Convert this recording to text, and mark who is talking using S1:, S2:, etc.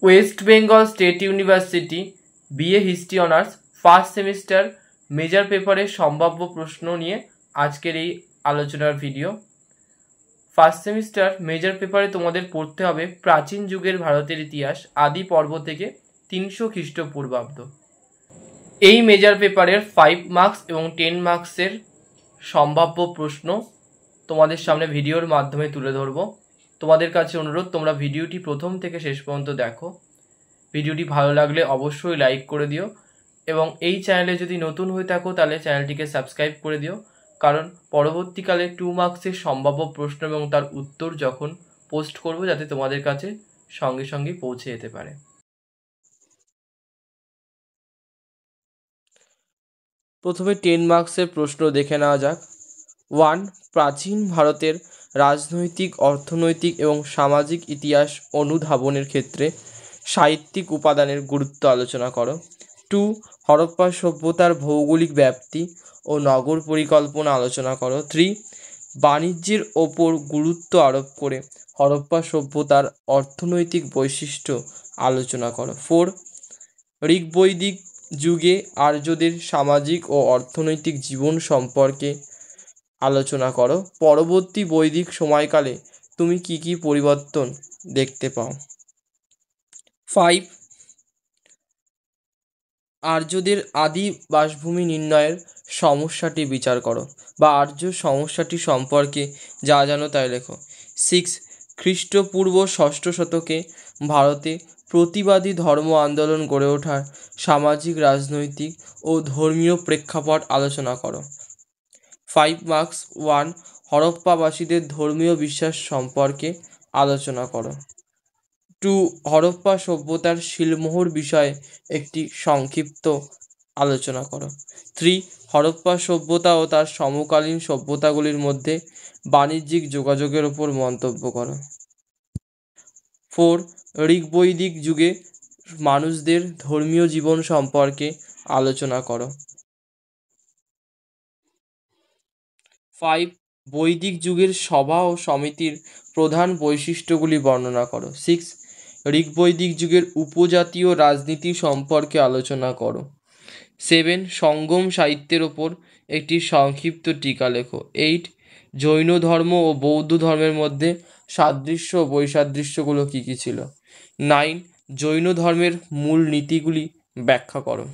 S1: West Bengal state university BA history honours first semester major পেপারের সম্ভাব্য প্রশ্ন নিয়ে আজকের এই আলোচনার ভিডিও। ফার্স্ট সেমিস্টার মেজর পেপারে তোমাদের পড়তে হবে প্রাচীন যুগের ভারতের ইতিহাস আদি পর্ব থেকে 300 খ্রিস্টপূর্বাব্দ। এই মেজর পেপারের 5 মার্কস এবং 10 মার্কসের সম্ভাব্য প্রশ্ন তোমাদের সামনে ভিডিওর মাধ্যমে তুলে ধরব। তোমাদের কাছে অনুরোধ, তোমরা ভিডিওটি প্রথম থেকে শেষ পর্যন্ত দেখো। ভিডিওটি ভালো লাগলে অবশ্যই লাইক করে দিও এবং এই চ্যানেলে যদি নতুন হয়ে থাকো তাহলে চ্যানেলটিকে সাবস্ক্রাইব করে দিও, কারণ পরবর্তীকালে 2 মার্কসের সম্ভাব্য প্রশ্ন এবং তার উত্তর যখন পোস্ট করব যাতে তোমাদের কাছে সঙ্গে সঙ্গে পৌঁছে যেতে পারে। প্রথমে 10 মার্কসের প্রশ্ন দেখে নেওয়া যাক। 1. প্রাচীন ভারতের রাজনৈতিক, অর্থনৈতিক এবং সামাজিক ইতিহাস অনুধাবনের ক্ষেত্রে সাহিত্যিক উপাদানের গুরুত্ব আলোচনা করো। 2. হরপ্পা সভ্যতার ভৌগোলিক ব্যাপ্তি ও নগর পরিকল্পনা আলোচনা করো। 3. বাণিজ্যের ওপর গুরুত্ব আরোপ করে হরপ্পা সভ্যতার অর্থনৈতিক বৈশিষ্ট্য আলোচনা করো। 4. ঋগ্বৈদিক যুগে আর্যদের সামাজিক ও অর্থনৈতিক জীবন সম্পর্কে আলোচনা করো। পরবর্তী বৈদিক সময়কালে তুমি কি কি পরিবর্তন দেখতে পাও। 5. আর্যদের আদি বাসভূমি নির্ণয়ের সমস্যাটি বিচার করো বা আর্য সমস্যাটি সম্পর্কে যা জানো তাই লেখো। 6. খ্রিস্টপূর্ব 6ষ্ঠ শতকে ভারতে প্রতিবাদী ধর্ম আন্দোলন গড়ে ওঠার সামাজিক, রাজনৈতিক ও ধর্মীয় প্রেক্ষাপট আলোচনা করো। 5 মার্কস। 1. হরপ্পাবাসীদের ধর্মীয় বিশ্বাস সম্পর্কে আলোচনা করো। 2. হরপ্পা সভ্যতার শিলমোহর বিষয়ে একটি সংক্ষিপ্ত আলোচনা করো। 3. হরপ্পা সভ্যতা ও তার সমকালীন সভ্যতাগুলির মধ্যে বাণিজ্যিক যোগাযোগের ওপর মন্তব্য করো। 4. ঋগ্বৈদিক যুগে মানুষদের ধর্মীয় জীবন সম্পর্কে আলোচনা করো। 5. বৈদিক যুগের সভা ও সমিতির প্রধান বৈশিষ্ট্যগুলি বর্ণনা করো। 6. ঋগ্বৈদিক যুগের উপজাতীয় রাজনীতি সম্পর্কে আলোচনা করো। 7. সঙ্গম সাহিত্যের ওপর একটি সংক্ষিপ্ত টিকা লেখো। 8. জৈন ধর্ম ও বৌদ্ধ ধর্মের মধ্যে সাদৃশ্য ও বৈসাদৃশ্যগুলো কী কী ছিল। 9. জৈন ধর্মের মূল নীতিগুলি ব্যাখ্যা করো।